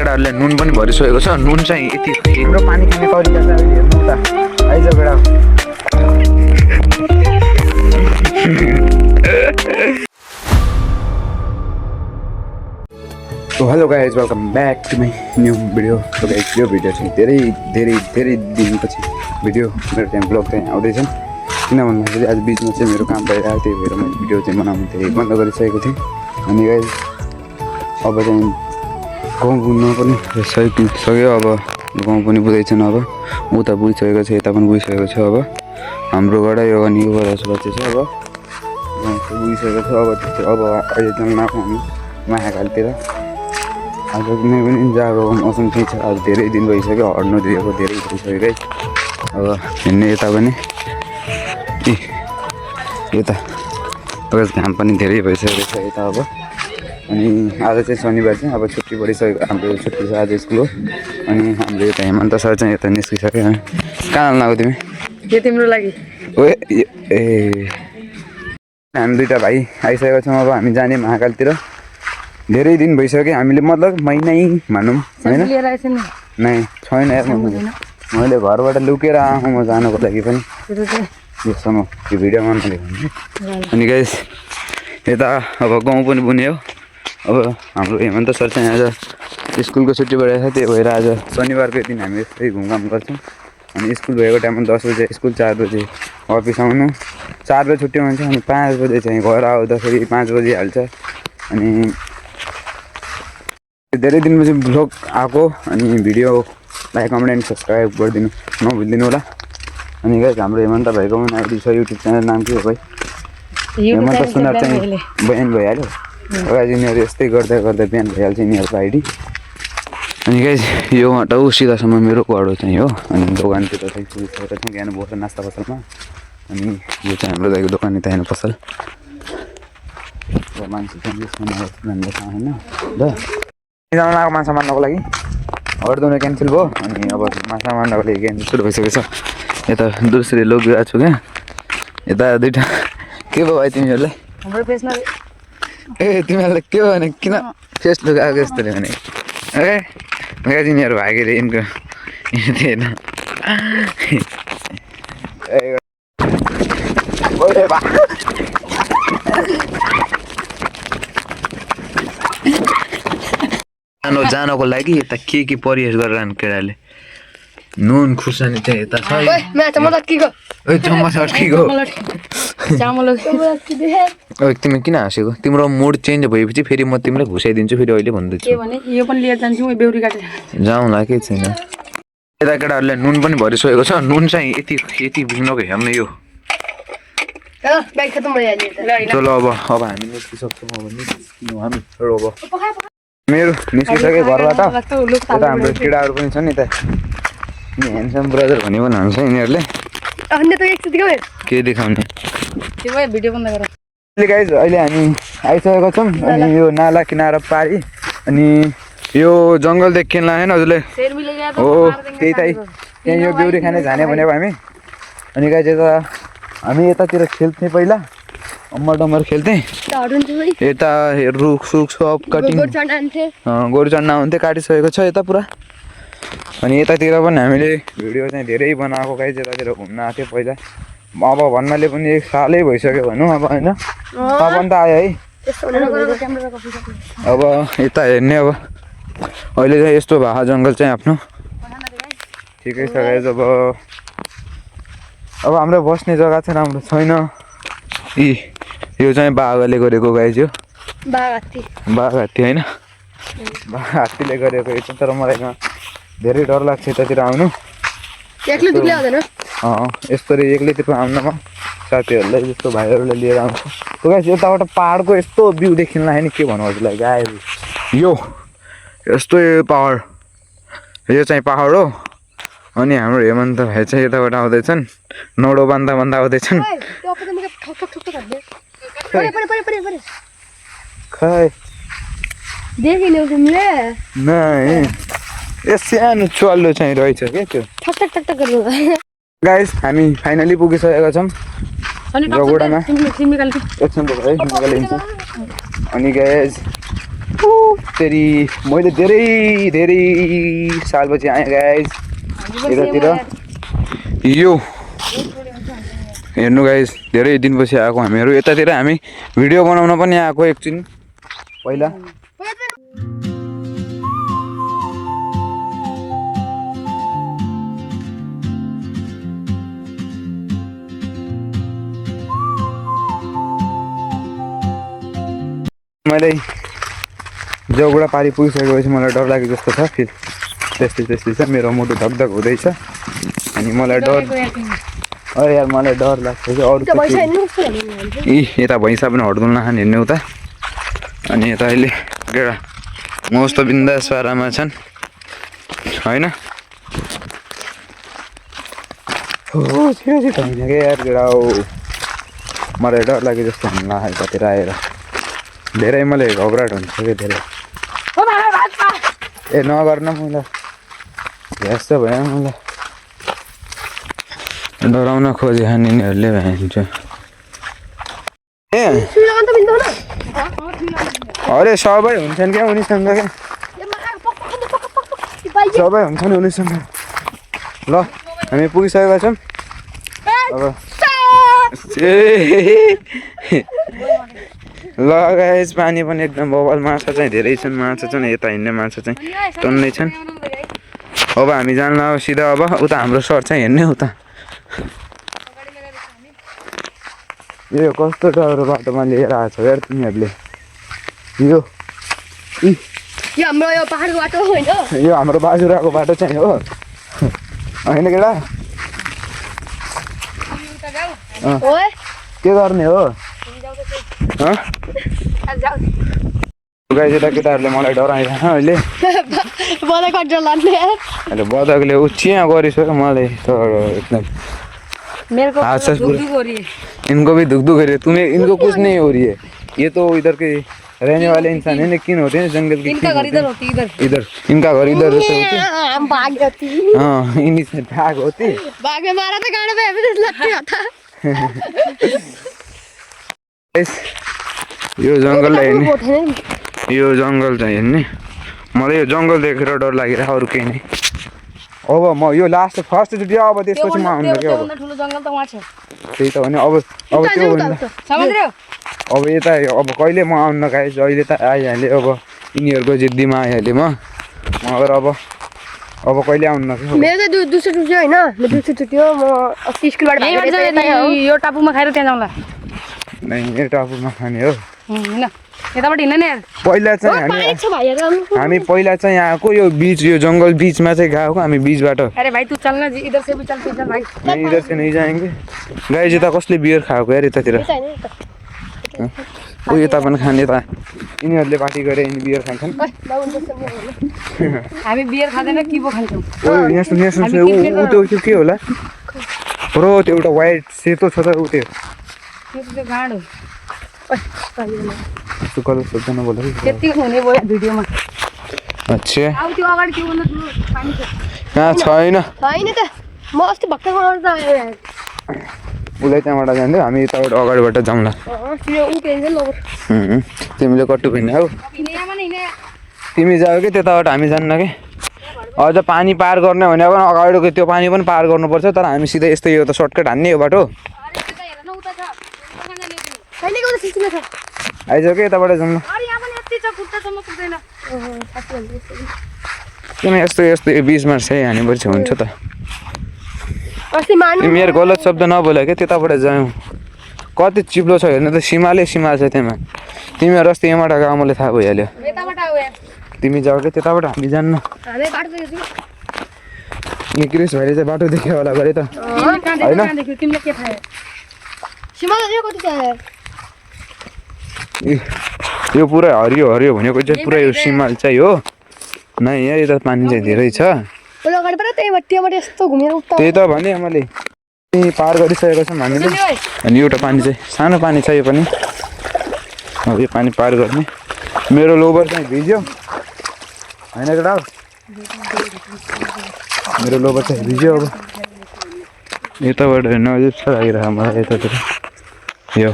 केटाहरूले नुन पनि भरिसकेको छ। नुन चाहिँ यति हाम्रो पानी खाने तरिका चाहिँ अहिले हेर्नु त आइज केटा। So hello guys, welcome back to my new video. So guys, यो भिडियो चाहिँ धेरै दिनपछि भिडियो मेरो चाहिँ ब्लग चाहिँ आउँदैछ। किन भन्दाखेरि आज बिचमा चाहिँ मेरो काम भइरहेको त्यही भएर मैले भिडियो चाहिँ बनाउनु चाहिँ बन्द गरिसकेको थिएँ। अनि गाइस अब चाहिँ गाउँ बुझ्नु पनि सकियो। अब गाउँ पनि बुझ्दैछन्। अब उता बुझिसकेको छ, यता पनि बुझिसकेको छ। अब हाम्रोबाट यो अनि योबाट चाहिँ छ। अब गाउँ बुझिसकेको छ। अब अहिले जानु आएको हामी महाकालतिर। आज कुनै पनि जाडो मौसम ठिक छ। आज धेरै दिन भइसक्यो हड्नु दिएको, धेरै भइसक्यो गाइस। अब हिँड्ने यता पनि यता घाम पनि धेरै भइसकेको छ यता। अब अनि आज चाहिँ शनिबार चाहिँ अब छुट्टी पढिसक्यो, हाम्रो छुट्टी छ आज स्कुल हो। अनि हाम्रो यता हेमन्त सर चाहिँ यता निस्किसक्यो। कहाँ लाग्यो तिमी? के तिम्रो लागि? ए हामी दुईवटा भाइ आइसकेको छौँ। अब हामी जाने महाकालतिर। धेरै दिन भइसक्यो हामीले, मतलब महिनै भनौँ होइन। नै छैन यार, मैले घरबाट लुकेर आएको म जानको लागि पनि। यसमा त्यो भिडियोमा नदेखाउने। अनि गाइस यता अब गाउँ पनि बुन्यो। अब हाम्रो हेमन्त सर चाहिँ आज स्कुलको छुट्टी भइरहेको छ, त्यही भएर आज शनिबारको दिन हामी यस्तै घुमघाम गर्छौँ। अनि स्कुल भएको टाइममा 10 बजे स्कुल, 4 बजे अफिस आउनु, 4 बजे छुट्टी हुन्छ। अनि 5 बजे चाहिँ घर आउँदाखेरि 5 बजी हाल्छ। अनि धेरै दिनपछि भ्लग आएको। अनि video like comment and subscribe गरिदिनु नभुलिदिनु होला। अनि गाइस हाम्रो हेमन्त भाइको पनि आइडी छ, युट्युब च्यानल नाम के हो भाइ? हेमन्त सुनार चाहिँ बिहान भइहाल्यो। गाइस यिनीहरू यस्तै गर्दा बिहान भइहाल्छ यिनीहरूको आइडी। अनि गाइस यो बाटो सिधासम्म मेरो घरको चाहिँ हो। अनि दोकानतिर चाहिँ पुगिसकेर चाहिँ बिहान बस्छ नास्ता पसलमा। अनि यो चाहिँ हाम्रो दाइको दोकान यता हेर्नु पसल। र मान्छे चाहिँ जान्दैछ होइन ल जानु माछा मार्नको लागि। हर्दुन क्यान्सल भयो। अनि अब माछा मार्नको लागि क्यान्सल सुरु भइसकेको छ। यता दोस्रो लोक गएको छु क्या। यता दुइटा के भयो भाइ तिमीहरूलाई? ए तिमीहरूलाई के भयो भने किन फेस लुगाएको यस्तोले भने? ए तिनीहरू भागेर यिनको थिएन। जानको लागि यता के परिहार गरेर केटाले नुन खुर्सानी चाहिँ यता छ। तिमी किन हाँसेको? तिम्रो मुड चेन्ज भएपछि फेरि म तिमीलाई घुसाइदिन्छु फेरि अहिले भन्दैछु। जाउँला केही छैन। यता केटाहरूले नुन पनि भरिसकेको छ। नुन चाहिँ यति बिग्नको हेर्ने यो। चलो अब हामी निस्किसक्छौँ। अब निस्किनु हामी अब मेरो निस्किसक्यो घरबाट। यता हाम्रो केटाहरू पनि छन् यता। ह्यान्डसम ब्रदर भन्ने पनि हुन्छ यिनीहरूले। के देखाउने गाइस? अहिले हामी आइसकेको छौँ। अनि यो नाला किनारा पारी। अनि यो जङ्गल देखिएन होइन हजुरले? हो त्यही त्यहाँ यो बेउरी खाने जाने भनेको हामी। अनि गाइस हामी यतातिर खेल्थेँ पहिला, अम्मर डम्बर खेल्थेँ। यता रुख सुख सब कटिङ गोरु चढ्न आउँथ्यो, काटिसकेको छ यता पुरा। अनि यतातिर पनि हामीले भिडियो चाहिँ धेरै बनाएको गाइस। यतातिर घुम्न आएको थियो पहिला। अब भन्नाले पनि 1 सालै भइसक्यो भनौँ अब होइन। अब त आयो है। अब यता हेर्ने अब अहिले चाहिँ यस्तो भएको जङ्गल चाहिँ आफ्नो ठिकै छ गाइस। अब हाम्रो बस्ने जग्गा चाहिँ राम्रो छैन। यो चाहिँ बाघले गरेको गाइस। यो बाघ हात्ती होइन, बाघ हात्तीले गरेको यो चाहिँ। तर मलाई धेरै डर लाग्छ यतातिर आउनु। यस्तरी एक्लैतिर आउनमा साथीहरूलाई जस्तो भाइहरूलाई लिएर आउँछ। त्यो गाइस यताबाट पाहाडको यस्तो भ्यू देखिनलाई नि के भन्नु हजुरलाई गाइस। यो यस्तो पाहाड, यो चाहिँ पाहाड हो। अनि हाम्रो हेमन्त भाइ चाहिँ यताबाट आउँदैछन्, नौडो बान्दा आउँदैछन्। खै सानो चल्लो चाहिँ रहेछ क्या त्यो। गाइस हामी फाइनली पुगिसकेका छौँ जगोडामा। एकछिन है निकालिन्छ। अनि गाइस तेरि मैले धेरै धेरै सालपछि आएँ गाइज यतातिर यो हेर्नु गाइज धेरै दिनपछि आएको हामीहरू यतातिर हामी भिडियो बनाउन पनि आएको एकछिन पहिला मैले जौगुडा पारी पुगिसकेपछि मलाई डर लाग्यो जस्तो छ फेरि त्यस्तै छ मेरो मुटु धकधक हुँदैछ अनि मलाई डर अरे यार मलाई डर लाग्छ कि अरू यता भैँसा पनि हड्दुल नखाने हेर्ने उता अनि यता अहिले गेडा मस्त बिन्दास पारामा छन् होइन होइन क्या यार गेडा हो मलाई डर लाग्यो जस्तो हुन लाग्यो यतातिर आएर धेरै मलाई घबराहट हुन्छ कि धेरै ए नगर्न मलाई भ्यास त भएन मलाई डराउन खोजे यिनीहरूले भन्छ ए अरे सबै हुन्छन् क्या उनीसँग क्या सबै हुन्छन् उनीसँग ल हामी पुगिसकेका छौँ अब ल गाइस पानी पनि एकदम बवाल माछा चाहिँ धेरै छन् माछा चाहिँ यता हिँड्ने माछा चाहिँ टन्नै छन् अब हामी जान्न अब सिधा अब उता हाम्रो सर चाहिँ हेर्ने उता यो कस्तो डर बाटोमा लिएर आएको छ यार तिमीहरूले यो हाम्रो यो पहाडको बाटो होइन यो हाम्रो बाजुराको बाटो चाहिँ हो होइन केटा के गर्ने हो गाइस यता केटाहरूले मलाई डराइरहेछ अहिले अहिले बदकले चिया गरिसक्यो मलाई त एकदम इनको भी दुख दुख हो रही है तुम्हें इनको कुछ नहीं हो रही है ये तो इधर के रहने वाले इंसान है लेकिन होते हैं जंगल के इनका घर इधर होती इधर इनका घर इधर होते हम भाग जाती हाँ इन्हीं से भाग होते भाग में मारा था गाड़ी में अभी लगती था यो जङ्गललाई हेर्ने यो जङ्गल चाहिँ हेर्ने मलाई यो जङ्गल देखेर डर लागिरहेको अरू केही नै अब म यो लास्ट फर्स्टचोटि अब त्यसपछि म आउनु क्या अब त्यही त भने अब त्यो अब यता अब कहिले म आउनु गाइस अहिले त आइहालेँ अब यिनीहरूको जिद्दीमा आइहालेँ म मगर अब कहिले आउनु मेरो त दुसरो टुट्यो होइन दुसरो टुट्यो म अस्ति स्कुलबाट यो टापुमा खाएर त्यहाँ जाउँला नै यो टापुमा खाने हो होइन यताबाट हिँड्न नि पहिला चाहिँ हामी पहिला चाहिँ आएको यो बीच यो जङ्गल बीचमा चाहिँ गएको हामी बीचबाट अरे भाइ तू चल्न इधर से भी चल भाइ इधर से नहीं जाएंगे गाइस यता कसले बियर खाएको यार यतातिर ऊ यता पनि खाने त यिनीहरूले पार्टी गरे यिनी बियर खान्छन् हामी बियर खाँदैन किबो खान्छौँ यहाँ त्यो के होला र त्यो एउटा वाइट सेतो छ त ऊ त्यो गाड हो सुकल सोध्दैन बोल त्यतिको हुने भयो भिडियोमा अच्छा अब त्यो अगाडि के भन्नु ठुलो पानी छ कहाँ छैन छैन त म अस्ति भक्कै बनाउनु त उसलाई त्यहाँबाट जान्थ्यो हामी यताबाट अगाडिबाट जाउँला तिमीले कट्टु पिन्ने हौ तिमी जाऊ कि त्यताबाट हामी जान्न कि अझ पानी पार गर्ने भने पनि अगाडिको त्यो पानी पनि पार गर्नुपर्छ तर हामी सिधै यस्तो यो त सर्टकट हान्ने यो बाटो आइज कि यताबाट जाउँ किन यस्तो यस्तो बिचमा सही हानेपछि हुन्छ त तिमीहरू गलत शब्द नबोल क्या त्यताबाट जाउँ कति चिप्लो छ हेर्नु त सिमालै सिमा छ त्यहाँ तिमीहरू अस्ति यहाँबाट गएको मलाई थाहा भइहाल्यो तिमी जाऊ क्या त्यताबाट हामी जान्न क्रिस भाइले चाहिँ बाटो देख्यो होला गरे त होइन यो पुरा हरियो हरियो भनेको चाहिँ पुरा यो सिमाल चाहिँ हो नै यहाँ यता पानी चाहिँ धेरै छ त्यही त भने मैले पार गरिसकेको छौँ हामीले अनि एउटा पानी चाहिँ सानो पानी छ यो पनि अब यो पानी पार गर्ने मेरो लोभर चाहिँ भिज्यो होइन केटा मेरो लोभर चाहिँ भिज्यो अब यताबाट हेर्न अझै छ लागिरहेको मलाई यतातिर यो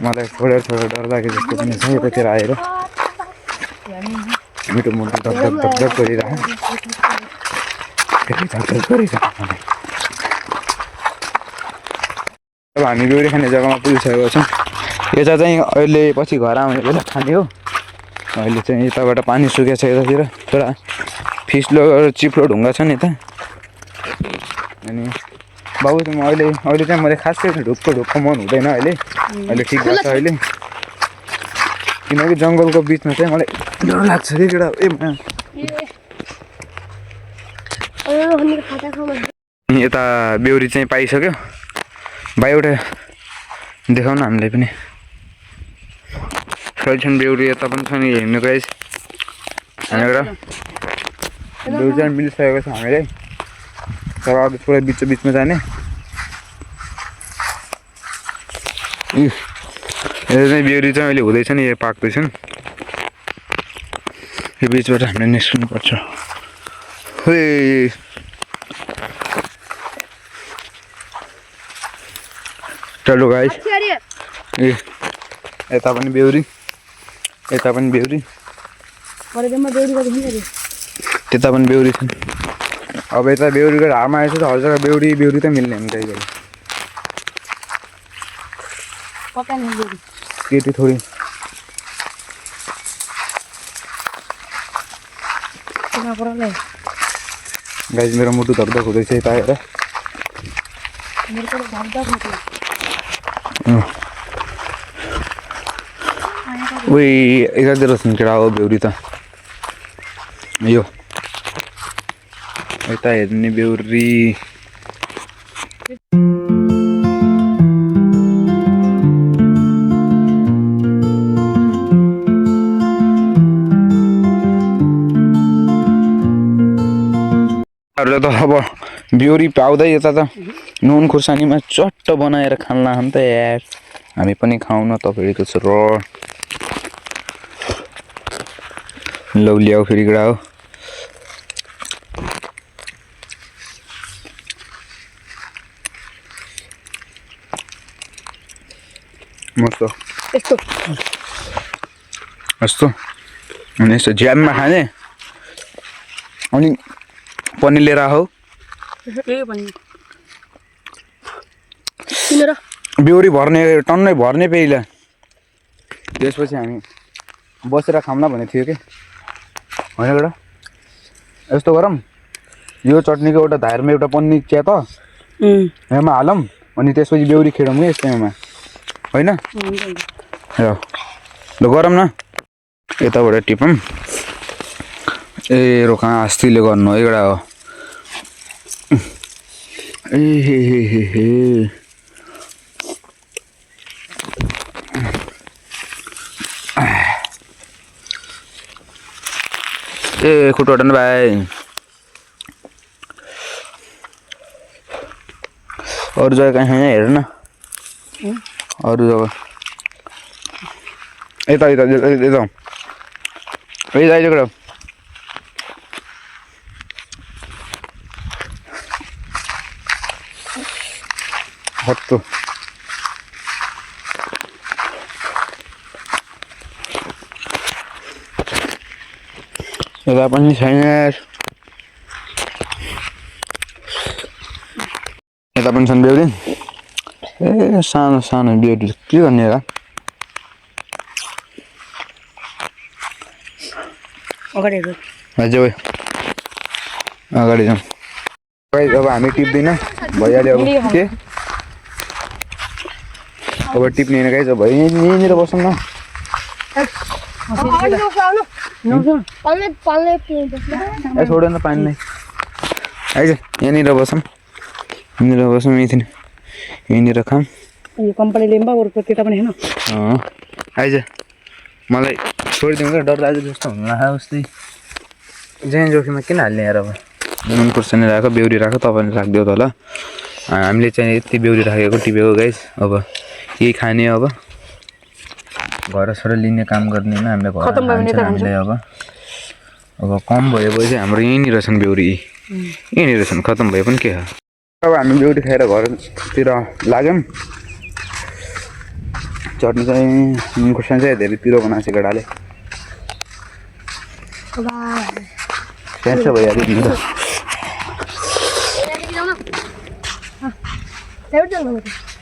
मलाई थोरै डर लाग्यो जस्तो पनि छ यतातिर आएर मिठो मुटो धक धक धक धक गरिरह फेरि धक धक गरिरह अब हामी बेहुरी खाने जग्गामा पुगिसकेको छौँ यता चाहिँ अहिले पछि घर आउने बेला खाने हो अहिले चाहिँ यताबाट पानी सुकेको छ यतातिर थोडा फिस्लो चिप्लो ढुङ्गा छ नि यता अनि बाबु चाहिँ अहिले चाहिँ मैले खासै ढुक्क मन हुँदैन अहिले ठिक भएको छ अहिले किनकि जङ्गलको बिचमा चाहिँ मलाई डर लाग्छ कि केटा यता बेहुरी चाहिँ पाइसक्यो भाइ एउटा देखाउ न हामीलाई पनि छन् बेहुरी यता पनि छ नि हेर्नुको गाइस हामीबाट बेहुरी चाहिँ मिलिसकेको छ हामीलाई तर अरू पुरा बिचमा जाने यो चाहिँ बेहुरी चाहिँ अहिले हुँदैछ नि यो पाक्दैछन् यो बिचबाट हामीले निस्किनुपर्छ चलो गाइस ए यता पनि बेहुरी त्यता पनि बेहुरी छन् अब यता बेहुरीको हारमा आएछ त हर जग्गा बेहुरी त मिल्ने हुन्छ केटी थोरै गाइस मेरो मुटु धक्धक हुँदैछ यता आएर उही यतातिर छन् केटा हो बेहुरी त यो यता हेर्ने बेहुरी त अब बेहुरी पाउँदै यता त नुन खुर्सानीमा चट्ट बनाएर खान्ला नि त यार हामी पनि खाउँ न तपाईँको छ र लौ ल्याऊ फेरि केटा हो मस्त यस्तो अनि यस्तो ज्याममा खाने अनि पनिर लिएर आऊ बेहुरी भर्ने टन्नै भर्ने पहिला त्यसपछि हामी बसेर खाउँला भनेको थियो कि होइन केटा यस्तो गरौँ यो चटनीको एउटा धारमा एउटा पन्नी चिया त यहाँ हालौँ अनि त्यसपछि बेहुरी खेडौँ कि यस्तैमा होइन ल गरौँ न यताबाट टिपौँ ए रोका अस्तिले गर्नु है एउटा हो ए ए खुट्टा हटाउनु भाइ अरू जग्गा कहाँ छैन हेर न अरू जग्गा यता कुरा हत्तो यता पनि छैन यता पनि छन् बेहुरी ए सानो सानो बेहुरी के गर्ने र अगाडि जाउँ अब हामी टिप्दैन भइहाल्यो अब के अब टिप्ने होइन गाइस अब यहीँनिर बसौँ न छोडेन पानी नै आइज यहाँनिर बसौँ यहीँनिर खाऊँ आइज मलाई छोडिदिउँ क्या डर लाग्यो जस्तो हुनु लाग्यो उस्तै ज्यान जोखिममा किन हाल्ने यार अब नुन खुर्सानी राखेको बेहुरी राखेको तपाईँले राखिदियो त होला हामीले चाहिँ यति बेहुरी राखेको टिपेको गाइस अब यही खाने अब घरसर लिने काम गर्दैन हामीले घर हामीले अब कम भएपछि हाम्रो यहीँनिर छन् बेहुरी यहीँनिर छन् खत्तम भए पनि के हो अब हामी बेहुरी खाएर घरतिर लाग्यौँ चटनी चाहिँ नुन खुर्सानी चाहिँ धेरै पिरो बनाएको छ केटाले क्यान्सर भइहाल्यो नि त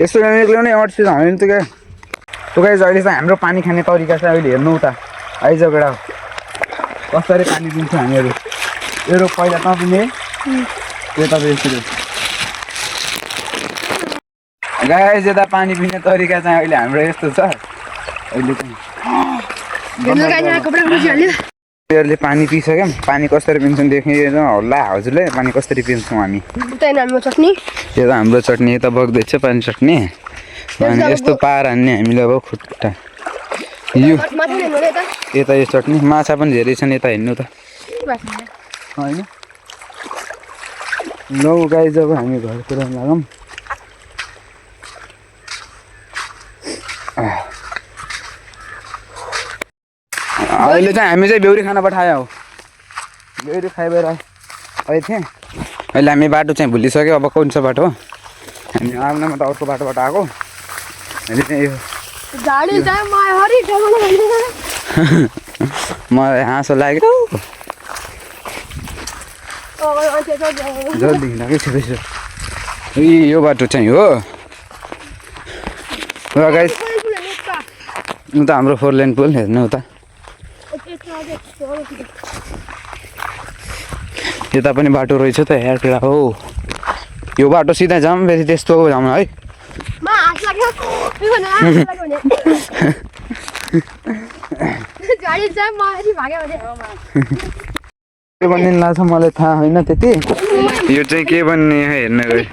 यस्तो ल्याउने अट्सी त होइन त क्या तो गाइस अहिले चाहिँ हाम्रो पानी खाने तरिका चाहिँ अहिले हेर्नु त आइज केटा कसरी पानी दिन्छौँ हामीहरू यो पहिला तपाईँ यो तपाईँ यसरी गाइस यता पानी पिउने तरिका चाहिँ अहिले हाम्रो यस्तो छ अहिले चाहिँ पानी पिइसक्यौँ पानी कसरी पिन्छौँ देख्नु होला हजुरले पानी कसरी पिन्छौँ हामी चटनी यो त हाम्रो चटनी यता बग्दैछ पानी चटनी अनि यस्तो पार हान्ने हामीले अब खुट्टा यो यता यो चटनी माछा पनि धेरै छन् यता हेर्नु त होइन लौ गाई जब हामी घरतिर लागौँ अहिले चाहिँ हामी चाहिँ बेहुरी खाना पठायो हो बेहुरी खाइ भएर अहिले थिएँ अहिले हामी बाटो चाहिँ भुलिसक्यो अब कुन छ बाटो हामी आउनमा त अर्को बाटोबाट आएको अहिले चाहिँ यो मलाई हाँसो लाग्यो जल्दी हिँडेकै छिटो यो बाटो चाहिँ हो गाइस त हाम्रो 4 लेन पुल हेर्नु त यता पनि बाटो रहेछ त हेरतिर हो यो बाटो सिधा जाऊँ फेरि त्यस्तो जाऊँ है के भन्ने लाग्छ मलाई थाहा होइन त्यति यो चाहिँ के भन्ने हेर्न गयो